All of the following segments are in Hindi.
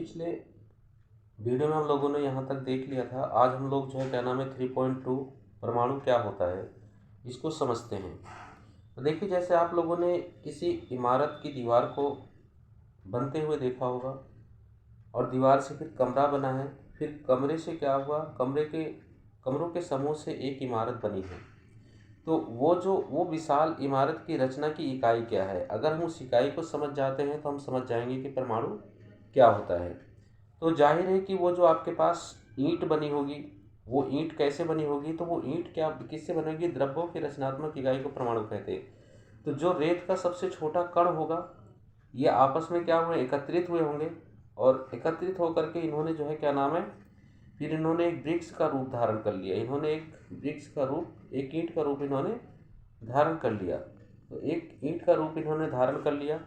पिछले वीडियो में हम लोगों ने यहाँ तक देख लिया था। आज हम लोग जो है क्या नाम है 3.2 परमाणु क्या होता है इसको समझते हैं। तो देखिए, जैसे आप लोगों ने किसी इमारत की दीवार को बनते हुए देखा होगा और दीवार से फिर कमरा बना है, फिर कमरे से क्या हुआ, कमरों के समूह से एक इमारत बनी है। तो वो विशाल इमारत की रचना की इकाई क्या है, अगर हम उस इकाई को समझ जाते हैं तो हम समझ जाएंगे कि परमाणु क्या होता है। तो जाहिर है कि वो जो आपके पास ईंट बनी होगी, वो ईंट कैसे बनी होगी, तो वो ईंट क्या किससे बनेगी, द्रव्यों की रचनात्मक इकाई को परमाणु कहते हैं। तो जो रेत का सबसे छोटा कण होगा, ये आपस में क्या हुए, एकत्रित हुए होंगे, और एकत्रित होकर के इन्होंने जो है क्या नाम है, फिर इन्होंने एक वृक्ष का रूप धारण कर लिया। इन्होंने एक वृक्ष का रूप, एक ईंट का रूप इन्होंने धारण कर लिया। तो एक ईंट का रूप इन्होंने धारण कर लिया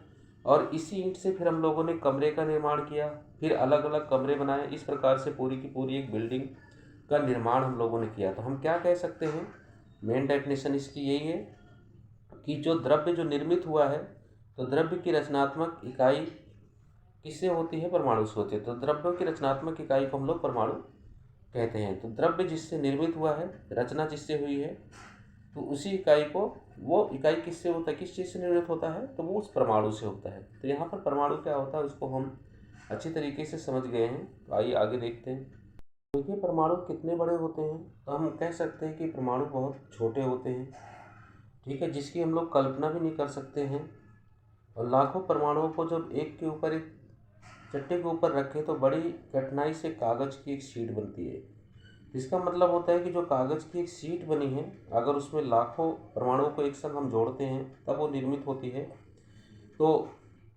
और इसी ईंट से फिर हम लोगों ने कमरे का निर्माण किया, फिर अलग अलग कमरे बनाए। इस प्रकार से पूरी की पूरी एक बिल्डिंग का निर्माण हम लोगों ने किया। तो हम क्या कह सकते हैं, मेन डेफिनेशन इसकी यही है कि जो द्रव्य जो निर्मित हुआ है, तो द्रव्य की रचनात्मक इकाई किससे होती है, परमाणु से होती है। तो द्रव्यों की रचनात्मक इकाई को हम लोग परमाणु कहते हैं। तो द्रव्य जिससे निर्मित हुआ है, रचना जिससे हुई है, तो उसी इकाई को, वो इकाई किससे होता है, किस चीज़ से निर्मित होता है, तो वो उस परमाणु से होता है। तो यहाँ पर परमाणु क्या होता है उसको हम अच्छी तरीके से समझ गए हैं। तो आइए आगे देखते हैं। देखिए, परमाणु कितने बड़े होते हैं, तो हम कह सकते हैं कि परमाणु बहुत छोटे होते हैं, ठीक है, जिसकी हम लोग कल्पना भी नहीं कर सकते हैं। और लाखों परमाणुओं को जब एक के ऊपर एक चट्टे के ऊपर रखें तो बड़ी कठिनाई से कागज़ की एक शीट बनती है। इसका मतलब होता है कि जो कागज़ की एक शीट बनी है, अगर उसमें लाखों परमाणुओं को एक संग हम जोड़ते हैं तब वो निर्मित होती है। तो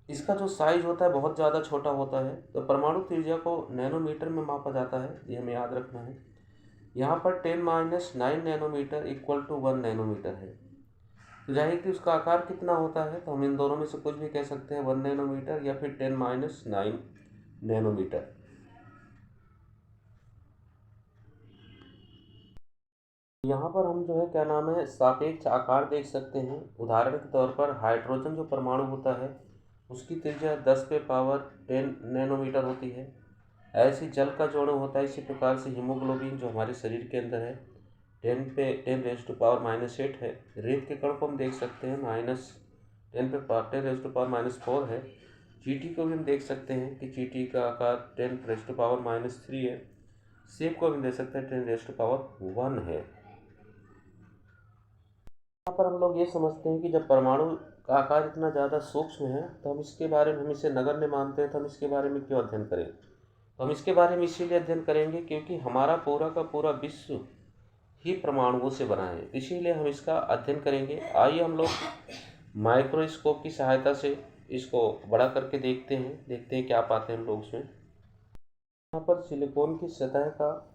इसका जो साइज होता है बहुत ज़्यादा छोटा होता है। तो परमाणु त्रिज्या को नैनोमीटर में मापा जाता है, ये हमें याद रखना है। यहाँ पर 10⁻9 नैनोमीटर इक्वल टू 1 नैनोमीटर है। तो जाहिर कि उसका आकार कितना होता है, तो हम इन दोनों में से कुछ भी कह सकते हैं, 1 नैनोमीटर या फिर 10⁻9 नैनोमीटर। यहाँ पर हम जो है क्या नाम है सापेक्ष आकार देख सकते हैं। उदाहरण के तौर पर हाइड्रोजन जो परमाणु होता है उसकी त्रिज्या 10⁻10 नैनोमीटर होती है। ऐसे जल का जो अणु होता है, इसी प्रकार से हीमोग्लोबिन जो हमारे शरीर के अंदर है 10⁻10⁻⁸ है। रेत के कण को हम देख सकते हैं -10⁻10⁻⁴ है। चींटी को भी हम देख सकते हैं कि चींटी का आकार 10⁻³ है। सेब को भी देख सकते हैं 10⁻1 है। यहाँ पर हम लोग ये समझते हैं कि जब परमाणु का आकार इतना ज़्यादा सूक्ष्म है तो हम इसके बारे में, हम इसे नगण्य मानते हैं, तो हम इसके बारे में क्यों अध्ययन करें। तो हम इसके बारे में इसीलिए अध्ययन करेंगे क्योंकि हमारा पूरा का पूरा विश्व ही परमाणुओं से बना है, इसीलिए हम इसका अध्ययन करेंगे। आइए हम लोग माइक्रोस्कोप की सहायता से इसको बड़ा करके देखते हैं क्या पाते हैं हम लोग उसमें। यहाँ पर सिलिकॉन की सतह का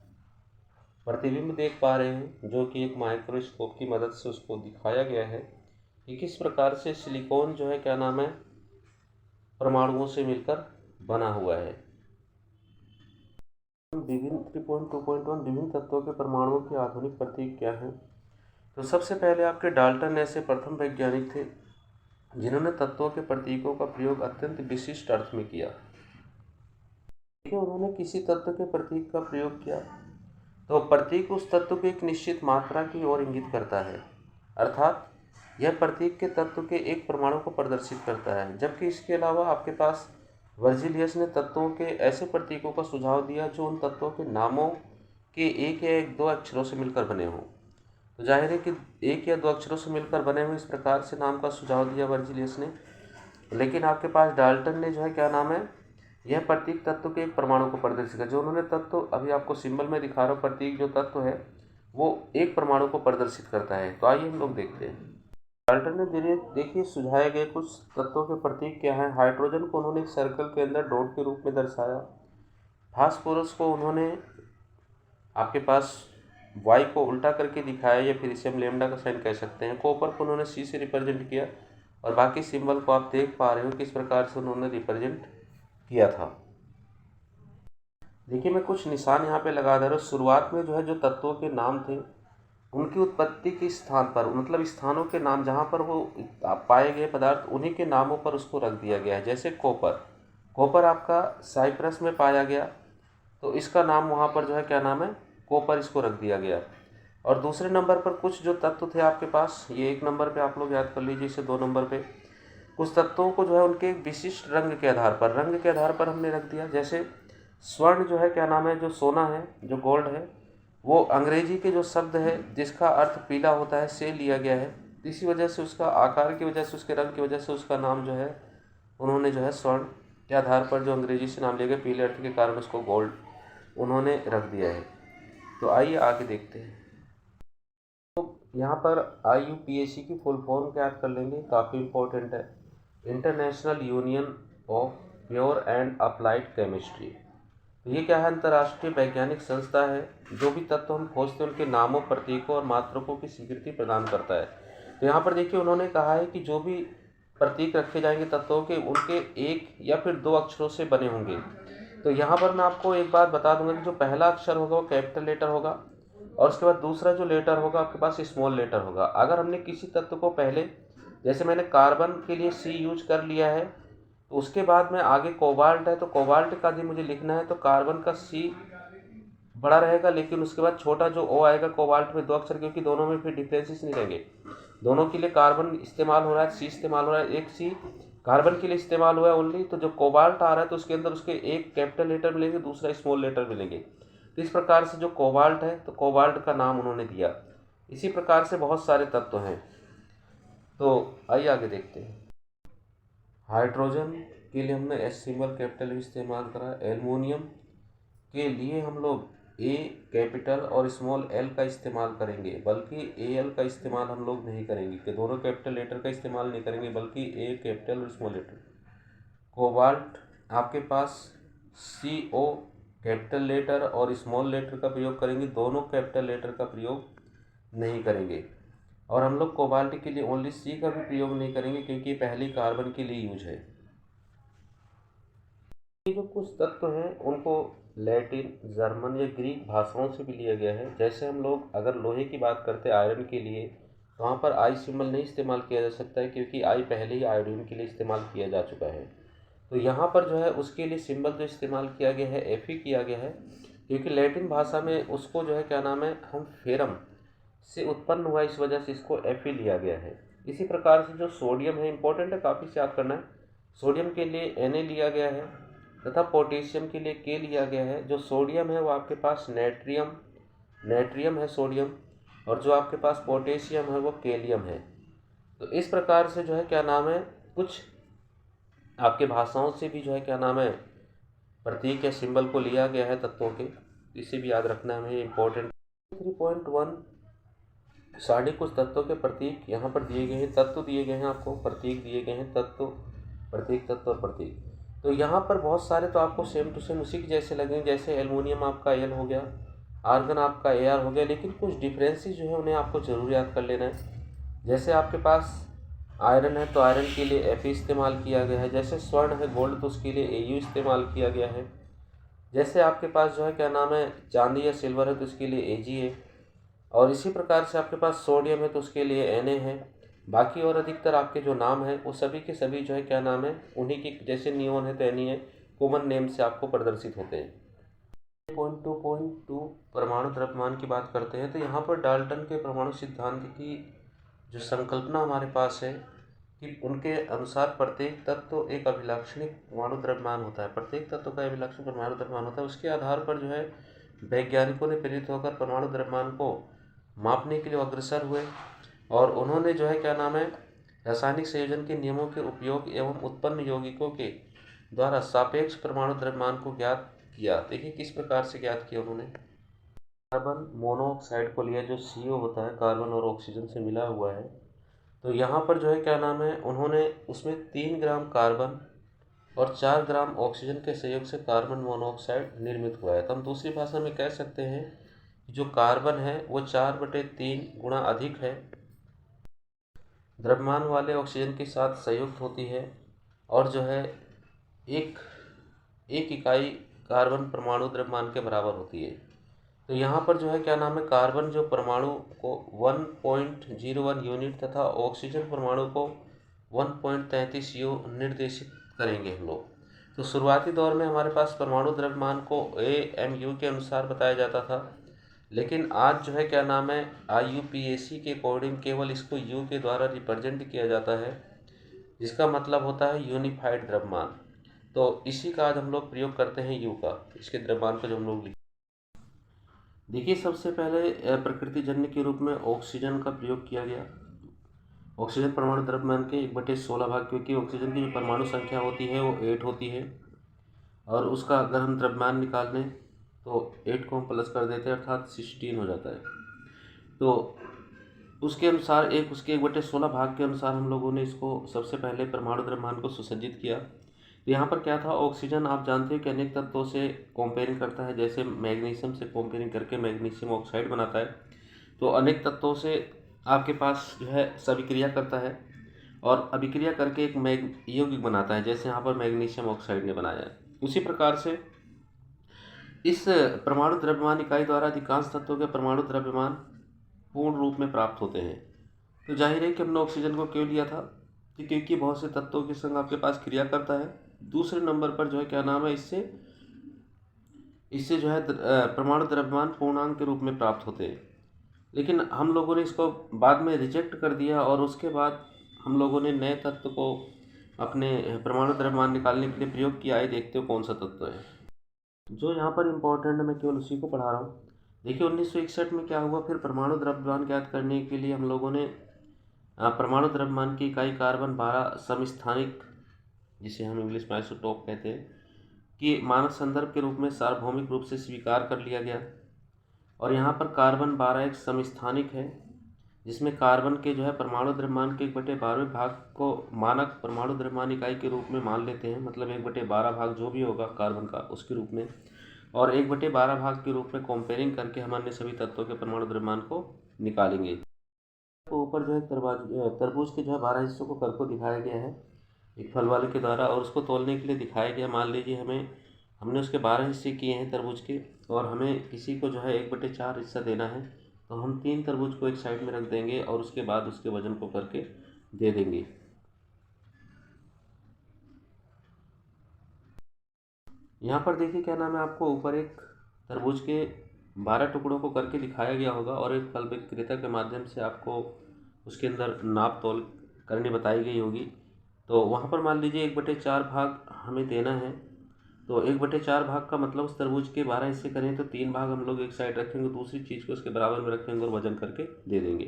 प्रतिबिंब देख पा रहे हैं, जो कि एक माइक्रोस्कोप की मदद से उसको दिखाया गया है कि किस प्रकार से सिलिकॉन जो है क्या नाम है परमाणुओं से मिलकर बना हुआ है। विभिन्न 3.2.1 विभिन्न तत्वों के परमाणुओं के आधुनिक प्रतीक क्या हैं। तो सबसे पहले आपके डाल्टन ऐसे प्रथम वैज्ञानिक थे जिन्होंने तत्वों के प्रतीकों का प्रयोग अत्यंत विशिष्ट अर्थ में किया। उन्होंने किसी तत्व के प्रतीक का प्रयोग किया तो प्रतीक उस तत्व की एक निश्चित मात्रा की ओर इंगित करता है, अर्थात यह प्रतीक के तत्व के एक परमाणु को प्रदर्शित करता है। जबकि इसके अलावा आपके पास वर्जिलियस ने तत्वों के ऐसे प्रतीकों का सुझाव दिया जो उन तत्वों के नामों के एक या दो अक्षरों से मिलकर बने हों। तो जाहिर है कि एक या दो अक्षरों से मिलकर बने हुए इस प्रकार से नाम का सुझाव दिया वर्जिलियस ने। लेकिन आपके पास डाल्टन ने जो है क्या नाम है यह प्रतीक तत्व के एक परमाणु को प्रदर्शित किया। जो उन्होंने तत्व अभी आपको सिंबल में दिखा रहा हूँ, प्रतीक जो तत्व है वो एक परमाणु को प्रदर्शित करता है। तो आइए हम लोग देखते हैं। डाल्टन ने देखिए सुझाए गए कुछ तत्वों के प्रतीक क्या हैं। हाइड्रोजन को उन्होंने एक सर्कल के अंदर डॉट के रूप में दर्शाया। फास्फोरस को उन्होंने आपके पास वाई को उल्टा करके दिखाया, या फिर इसे हम लैम्डा का साइन कह सकते हैं। कॉपर को उन्होंने सी से रिप्रेजेंट किया और बाकी सिंबल को आप देख पा रहे हो किस प्रकार से उन्होंने रिप्रेजेंट किया था। देखिए, मैं कुछ निशान यहाँ पे लगा दे रहा हूँ। शुरुआत में जो है जो तत्वों के नाम थे उनकी उत्पत्ति के स्थान पर, मतलब स्थानों के नाम जहाँ पर वो पाए गए पदार्थ, उन्हीं के नामों पर उसको रख दिया गया है। जैसे कॉपर कॉपर आपका साइप्रस में पाया गया, तो इसका नाम वहाँ पर जो है क्या नाम है, कॉपर इसको रख दिया गया। और दूसरे नंबर पर कुछ जो तत्व थे आपके पास, ये 1 नंबर पे आप लोग याद कर लीजिए, इसे 2 नंबर पे कुछ तत्वों को जो है उनके विशिष्ट रंग के आधार पर हमने रख दिया। जैसे स्वर्ण जो है क्या नाम है, जो सोना है, जो गोल्ड है, वो अंग्रेजी के जो शब्द है जिसका अर्थ पीला होता है से लिया गया है। इसी वजह से उसका आकार की वजह से, उसके रंग की वजह से उसका नाम जो है उन्होंने जो है स्वर्ण के आधार पर जो अंग्रेजी से नाम लिया गया, पीले अर्थ के कारण उसको गोल्ड उन्होंने रख दिया है। तो आइए आगे देखते हैं। तो यहाँ पर IUPAC की फुल फॉर्म क्या याद कर लेंगे, काफ़ी इम्पोर्टेंट है, international union of pure and applied chemistry. तो ये क्या है, अंतर्राष्ट्रीय वैज्ञानिक संस्था है, जो भी तत्व हम खोजते हैं उनके नामों, प्रतीकों और मात्रकों की स्वीकृति प्रदान करता है। तो यहाँ पर देखिए उन्होंने कहा है कि जो भी प्रतीक रखे जाएंगे तत्वों के, उनके 1 या फिर 2 अक्षरों से बने होंगे। तो यहाँ पर मैं आपको एक बात बता दूंगा कि जो पहला अक्षर होगा वो कैपिटल लेटर होगा, और उसके बाद दूसरा जो लेटर होगा आपके पास स्मॉल लेटर होगा। अगर हमने किसी तत्व को पहले, जैसे मैंने कार्बन के लिए C यूज कर लिया है, तो उसके बाद में आगे कोबाल्ट है, तो कोबाल्ट का यदि मुझे लिखना है तो कार्बन का C बड़ा रहेगा, लेकिन उसके बाद छोटा जो O आएगा कोबाल्ट में 2 अक्षर, क्योंकि दोनों में फिर डिफरेंसेस नहीं रहेंगे। दोनों के लिए कार्बन इस्तेमाल हो रहा है, C इस्तेमाल हो रहा है, एक C कार्बन के लिए इस्तेमाल हुआ है ओनली। तो जो कोबाल्ट आ रहा है तो उसके अंदर उसके एक कैपिटल लेटर मिलेंगे, दूसरा स्मॉल लेटर मिलेंगे। तो इस प्रकार से जो कोबाल्ट है, तो कोबाल्ट का नाम उन्होंने दिया। इसी प्रकार से बहुत सारे तत्व हैं। तो आइए आगे देखते हैं। हाइड्रोजन के लिए हमने S सिंबल कैपिटल इस्तेमाल करा। एल्युमिनियम के लिए हम लोग A कैपिटल और स्मॉल l का इस्तेमाल करेंगे, बल्कि AL का इस्तेमाल हम लोग नहीं करेंगे, कि दोनों कैपिटल लेटर का इस्तेमाल नहीं करेंगे, बल्कि A कैपिटल और स्मॉल लेटर। कोबाल्ट आपके पास CO कैपिटल लेटर और स्मॉल लेटर का प्रयोग करेंगे, दोनों कैपिटल लेटर का प्रयोग नहीं करेंगे। और हम लोग कोबाल्ट के लिए ओनली C का भी प्रयोग नहीं करेंगे, क्योंकि पहले कार्बन के लिए यूज है। ये जो कुछ तत्व हैं उनको लैटिन, जर्मन या ग्रीक भाषाओं से भी लिया गया है। जैसे हम लोग अगर लोहे की बात करते हैं आयरन के लिए, तो वहाँ पर I सिंबल नहीं इस्तेमाल किया जा सकता है, क्योंकि I पहले ही आयोडीन के लिए इस्तेमाल किया जा चुका है। तो यहाँ पर जो है उसके लिए सिंबल जो इस्तेमाल किया गया है Fe किया गया है, क्योंकि लैटिन भाषा में उसको जो है क्या नाम है, हम फेरम से उत्पन्न हुआ, इस वजह से इसको Fe लिया गया है। इसी प्रकार से जो सोडियम है, इंपॉर्टेंट है, काफ़ी से याद करना है। सोडियम के लिए Na लिया गया है, तथा पोटेशियम के लिए K लिया गया है। जो सोडियम है वो आपके पास नेट्रियम है सोडियम, और जो आपके पास पोटेशियम है वो कैलियम है। तो इस प्रकार से जो है क्या नाम है, कुछ आपके भाषाओं से भी जो है क्या नाम है, प्रतीक या सिंबल को लिया गया है तत्वों के। इसे भी याद रखना है हमें, इम्पोर्टेंट। 3.1 साढ़े कुछ तत्वों के प्रतीक यहाँ पर दिए गए हैं, तत्व दिए गए हैं, आपको प्रतीक दिए गए हैं, तत्व, प्रतीक, तत्व और प्रतीक। तो यहाँ पर बहुत सारे तो आपको सेम टू सेम उसी के जैसे लगेंगे। जैसे एल्युमिनियम आपका L हो गया, आर्गन आपका AR हो गया, लेकिन कुछ डिफरेंसेस जो है उन्हें आपको ज़रूर याद कर लेना है। जैसे आपके पास आयरन है तो आयरन के लिए Fe इस्तेमाल किया गया है। जैसे स्वर्ण है गोल्ड, तो उसके लिए AU इस्तेमाल किया गया है। जैसे आपके पास जो है क्या नाम है, चांदी या सिल्वर है तो उसके लिए Ag है। और इसी प्रकार से आपके पास सोडियम है तो उसके लिए Na है। बाकी और अधिकतर आपके जो नाम है वो सभी के सभी जो है क्या नाम है, उन्हीं की, जैसे नियोन है तो Ne है, कॉमन नेम से आपको प्रदर्शित होते हैं। 2.2 परमाणु द्रव्यमान की बात करते हैं, तो यहाँ पर डाल्टन के परमाणु सिद्धांत की जो संकल्पना हमारे पास है, कि उनके अनुसार प्रत्येक तत्व एक अभिलाक्षणिक परमाणु द्रव्यमान होता है। प्रत्येक तत्व का अभिलाक्षणिक परमाणु द्रव्यमान होता है। उसके आधार पर जो है वैज्ञानिकों ने प्रेरित होकर परमाणु द्रव्यमान को मापने के लिए अग्रसर हुए, और उन्होंने जो है क्या नाम है, रासायनिक संयोजन के नियमों के उपयोग एवं उत्पन्न यौगिकों के द्वारा सापेक्ष परमाणु द्रव्यमान को ज्ञात किया। देखिए किस प्रकार से ज्ञात किया उन्होंने। कार्बन मोनोऑक्साइड को लिया, जो CO होता है, कार्बन और ऑक्सीजन से मिला हुआ है। तो यहाँ पर जो है क्या नाम है, उन्होंने उसमें 3 ग्राम कार्बन और 4 ग्राम ऑक्सीजन के संयोग से कार्बन मोनोऑक्साइड निर्मित हुआ है। तो हम दूसरी भाषा में कह सकते हैं कि जो कार्बन है वो 4/3 गुना अधिक है, द्रव्यमान वाले ऑक्सीजन के साथ संयुक्त होती है, और जो है एक इकाई कार्बन परमाणु द्रव्यमान के बराबर होती है। तो यहाँ पर जो है क्या नाम है, कार्बन जो परमाणु को 1.01 यूनिट तथा ऑक्सीजन परमाणु को 1.33 निर्देशित करेंगे हम लोग। तो शुरुआती दौर में हमारे पास परमाणु द्रव्यमान को AMU के अनुसार बताया जाता था, लेकिन आज जो है क्या नाम है IUPAC के अकॉर्डिंग केवल इसको U के द्वारा रिप्रेजेंट किया जाता है, जिसका मतलब होता है यूनिफाइड द्रव्यमान। तो इसी का आज हम लोग प्रयोग करते हैं U का, इसके द्रव्यमान को जो हम लोग देखिए सबसे पहले प्रकृति जन्य के रूप में ऑक्सीजन का प्रयोग किया गया। ऑक्सीजन परमाणु द्रव्यमान के 1/16 भाग, क्योंकि ऑक्सीजन की जो परमाणु संख्या होती है वो 8 होती है, और उसका अगर हम द्रव्यमान निकाल लें तो 8 को हम प्लस कर देते हैं, अर्थात 16 हो जाता है। तो उसके अनुसार उसके 1/16 भाग के अनुसार हम लोगों ने इसको सबसे पहले परमाणु द्रव्यमान को सुसज्जित किया। तो यहाँ पर क्या था, ऑक्सीजन आप जानते हैं कि अनेक तत्वों से कंपेयरिंग करता है, जैसे मैग्नीशियम से कंपेयरिंग करके मैग्नीशियम ऑक्साइड बनाता है। तो अनेक तत्वों से आपके पास जो है सविक्रिया करता है और अभिक्रिया करके एक यौगिक बनाता है, जैसे यहाँ पर मैग्नीशियम ऑक्साइड ने बनाया है। उसी प्रकार से इस परमाणु द्रव्यमान इकाई द्वारा अधिकांश तत्वों के परमाणु द्रव्यमान पूर्ण रूप में प्राप्त होते हैं। तो जाहिर है कि हमने ऑक्सीजन को क्यों लिया था, क्योंकि बहुत से तत्वों के संग आपके पास क्रिया करता है। दूसरे नंबर पर जो है क्या नाम है, इससे जो है परमाणु द्रव्यमान पूर्णांक के रूप में प्राप्त होते हैं। लेकिन हम लोगों ने इसको बाद में रिजेक्ट कर दिया और उसके बाद हम लोगों ने नए तत्व को अपने परमाणु द्रव्यमान निकालने के लिए प्रयोग किया है। देखते हो कौन सा तत्व है जो यहाँ पर इम्पोर्टेंट है, मैं केवल उसी को पढ़ा रहा हूँ। देखिए 1961 में क्या हुआ, फिर परमाणु द्रव्यमान ज्ञात करने के लिए हम लोगों ने परमाणु द्रव्यमान की इकाई कार्बन 12 समस्थानिक, जिसे हम इंग्लिश में आइसोटोप कहते हैं, कि मानक संदर्भ के रूप में सार्वभौमिक रूप से स्वीकार कर लिया गया। और यहाँ पर कार्बन 12 एक समस्थानिक है, जिसमें कार्बन के जो है परमाणु द्रव्यमान के 1/12 भाग को मानक परमाणु द्रव्यमान इकाई के रूप में मान लेते हैं, मतलब 1/12 भाग जो भी होगा कार्बन का उसके रूप में, और 1/12 भाग के रूप में कंपेयरिंग करके हम अन्य सभी तत्वों के परमाणु द्रव्यमान को निकालेंगे। तो ऊपर जो है तरबूज के जो है 12 हिस्सों को करको दिखाया गया है एक फल वाले के द्वारा, और उसको तोलने के लिए दिखाया गया। मान लीजिए हमने उसके 12 हिस्से किए हैं तरबूज के, और हमें किसी को जो है 1/4 हिस्सा देना है, तो हम 3 तरबूज को एक साइड में रख देंगे और उसके बाद उसके वजन को करके दे देंगे। यहाँ पर देखिए क्या नाम है, आपको ऊपर एक तरबूज के 12 टुकड़ों को करके दिखाया गया होगा, और एक फल विक्रेता के माध्यम से आपको उसके अंदर नाप तोल करनी बताई गई होगी। तो वहाँ पर मान लीजिए 1/4 भाग हमें देना है, तो 1/4 भाग का मतलब उस तरबूज के 12 हिस्से करें तो 3 भाग हम लोग एक साइड रखेंगे, दूसरी चीज़ को उसके बराबर में रखेंगे और वजन करके दे देंगे।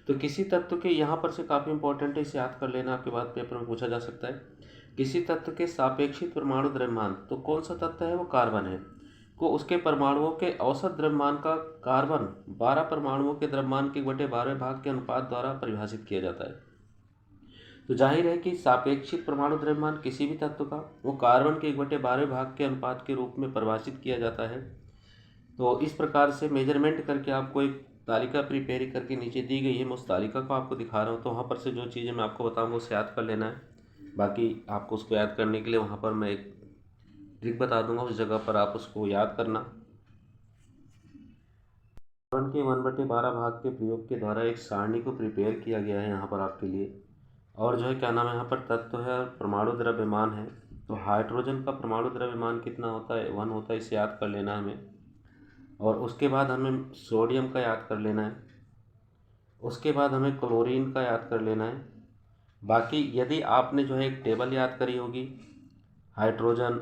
तो किसी तत्व के यहाँ पर से काफ़ी इंपॉर्टेंट है, इसे याद कर लेना, आपके बाद पेपर में पूछा जा सकता है। किसी तत्व के सापेक्षिक परमाणु द्रव्यमान, तो कौन सा तत्व है, वो कार्बन है, को उसके परमाणुओं के औसत द्रव्यमान का कार्बन 12 परमाणुओं के द्रव्यमान के 1/12 भाग के अनुपात द्वारा परिभाषित किया जाता है। तो जाहिर है कि सापेक्षिक परमाणु द्रव्यमान किसी भी तत्व का वो कार्बन के 1/12 भाग के अनुपात के रूप में परिभाषित किया जाता है। तो इस प्रकार से मेजरमेंट करके आपको एक तालिका प्रिपेयर करके नीचे दी गई है, मैं उस तालिका को आपको दिखा रहा हूँ। तो वहाँ पर से जो चीज़ें मैं आपको बताऊँगा उसे याद कर लेना है। बाकी आपको उसको याद करने के लिए वहाँ पर मैं एक ट्रिक बता दूंगा, उस जगह पर आप उसको याद करना। कार्बन के 1/12 भाग के प्रयोग के द्वारा एक सारणी को प्रिपेयर किया गया है यहाँ पर आपके लिए। और जो है क्या नाम है, यहाँ पर तत्व है और परमाणु द्रव्यमान है। तो हाइड्रोजन का परमाणु द्रव्यमान कितना होता है, 1 होता है, इसे याद कर लेना है हमें। और उसके बाद हमें सोडियम का याद कर लेना है, उसके बाद हमें क्लोरीन का याद कर लेना है। बाकी यदि आपने जो है एक टेबल याद करी होगी, हाइड्रोजन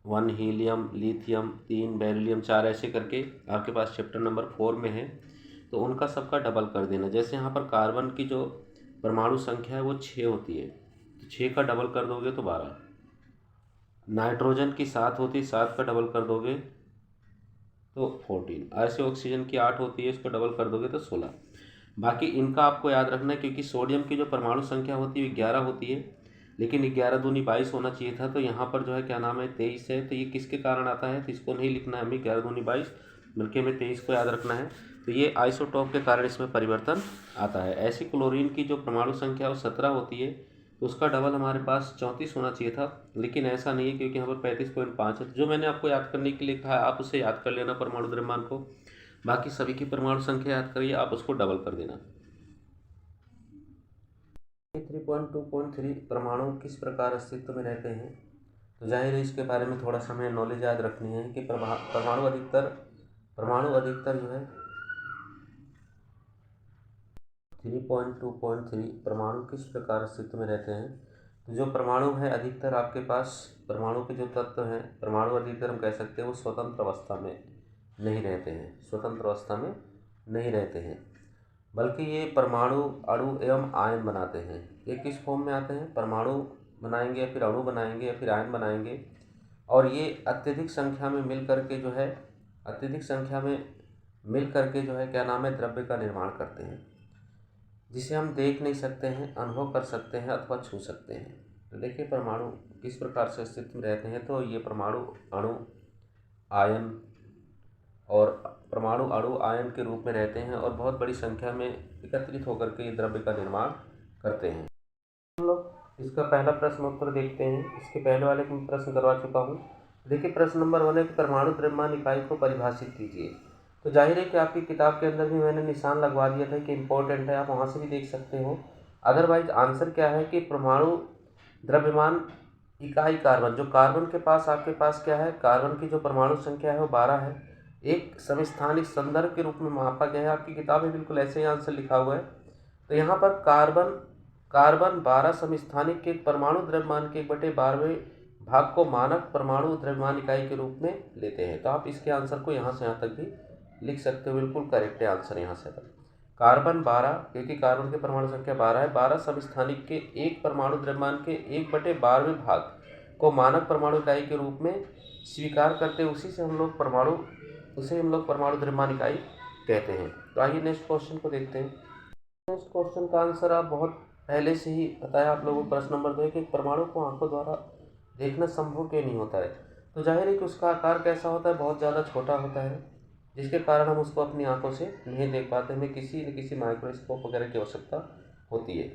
1 हीलियम, लिथियम 3, बेरिलियम 4, ऐसे करके आपके पास चैप्टर नंबर 4 में है, तो उनका सबका डबल कर देना। जैसे यहाँ पर कार्बन की जो परमाणु संख्या है वो 6 होती है, तो 6 का डबल कर दोगे तो 12। नाइट्रोजन की 7 होती है, 7 का डबल कर दोगे तो 14। ऐसे ऑक्सीजन की 8 होती है, इसको डबल कर दोगे तो 16। बाकी इनका आपको याद रखना है, क्योंकि सोडियम की जो परमाणु संख्या होती है 11 होती है, लेकिन 11 दूनी 22 होना चाहिए था। तो यहाँ पर जो है क्या नाम है 23 है, तो ये किसके कारण आता है, तो इसको नहीं लिखना है हमें 11 दूनी 22, बल्कि हमें 23 को याद रखना है। तो ये आइसोटॉप के कारण इसमें परिवर्तन आता है। ऐसी क्लोरीन की जो परमाणु संख्या वो 17 होती है, तो उसका डबल हमारे पास 34 होना चाहिए था, लेकिन ऐसा नहीं है, क्योंकि यहाँ पर 35.5 है। जो मैंने आपको याद करने के लिए कहा है आप उसे याद कर लेना परमाणु द्रव्यमान को। बाकी सभी की परमाणु संख्या याद करिए, आप उसको डबल कर देना। 3.2.3 परमाणु किस प्रकार अस्तित्व में रहते हैं। तो जाहिर है इसके बारे में थोड़ा सा हमें नॉलेज याद रखनी है कि परमाणु अधिकतर जो है 3.2.3 परमाणु किस प्रकार अस्तित्व में रहते हैं। तो जो परमाणु है अधिकतर आपके पास परमाणु के जो तत्व हैं, परमाणु अधिकतर हम कह सकते हैं वो स्वतंत्र अवस्था में नहीं रहते हैं, स्वतंत्र अवस्था में नहीं रहते हैं, बल्कि ये परमाणु अणु एवं आयन बनाते हैं। ये किस फॉर्म में आते हैं, परमाणु बनाएंगे या फिर अणु बनाएंगे या फिर आयन बनाएंगे, और ये अत्यधिक संख्या में मिल करके जो है क्या नाम है, द्रव्य का निर्माण करते हैं, जिसे हम देख नहीं सकते हैं, अनुभव कर सकते हैं अथवा छू सकते हैं। तो देखिए परमाणु किस प्रकार से अस्तित्व में रहते हैं। तो ये परमाणु अणु आयन और परमाणु अणु आयन के रूप में रहते हैं और बहुत बड़ी संख्या में एकत्रित होकर के ये द्रव्य का निर्माण करते हैं। हम लोग इसका पहला प्रश्न उत्तर देखते हैं। इसके पहले वाले को मैं प्रश्न करवा चुका हूँ। देखिए प्रश्न नंबर 1 है कि परमाणु द्रव्यमान इकाई को परिभाषित कीजिए। तो जाहिर है कि आपकी किताब के अंदर भी मैंने निशान लगवा दिया था कि इम्पोर्टेंट है, आप वहाँ से भी देख सकते हो। अदरवाइज आंसर क्या है कि परमाणु द्रव्यमान इकाई कार्बन, जो कार्बन के पास आपके पास क्या है, कार्बन की जो परमाणु संख्या है वो 12 है, एक समस्थानिक संदर्भ के रूप में मापा गया है। आपकी किताब में बिल्कुल ऐसे ही आंसर लिखा हुआ है। तो यहाँ पर कार्बन 12 समस्थानिक के परमाणु द्रव्यमान के 1/12वें भाग को मानक परमाणु द्रव्यमान इकाई के रूप में लेते हैं। तो आप इसके आंसर को यहाँ से यहाँ तक भी लिख सकते हो, बिल्कुल करेक्ट है आंसर यहाँ से तक। कार्बन 12, क्योंकि कार्बन की परमाणु संख्या 12 है, 12 समस्थानिक के एक परमाणु द्रव्यमान के 1/12वें भाग को मानक परमाणु इकाई के रूप में स्वीकार करते हैं, उसे हम लोग परमाणु द्रव्यमान इकाई कहते हैं। तो आइए नेक्स्ट क्वेश्चन को देखते हैं। नेक्स्ट क्वेश्चन का आंसर आप बहुत पहले से ही बताया आप लोगों को। प्रश्न नंबर 2 है कि परमाणु को आंखों द्वारा देखना संभव क्यों नहीं होता है। तो जाहिर है कि उसका आकार कैसा होता है, बहुत ज़्यादा छोटा होता है, जिसके कारण हम उसको अपनी आंखों से नहीं देख पाते, हमें किसी न किसी माइक्रोस्कोप वगैरह की आवश्यकता होती है।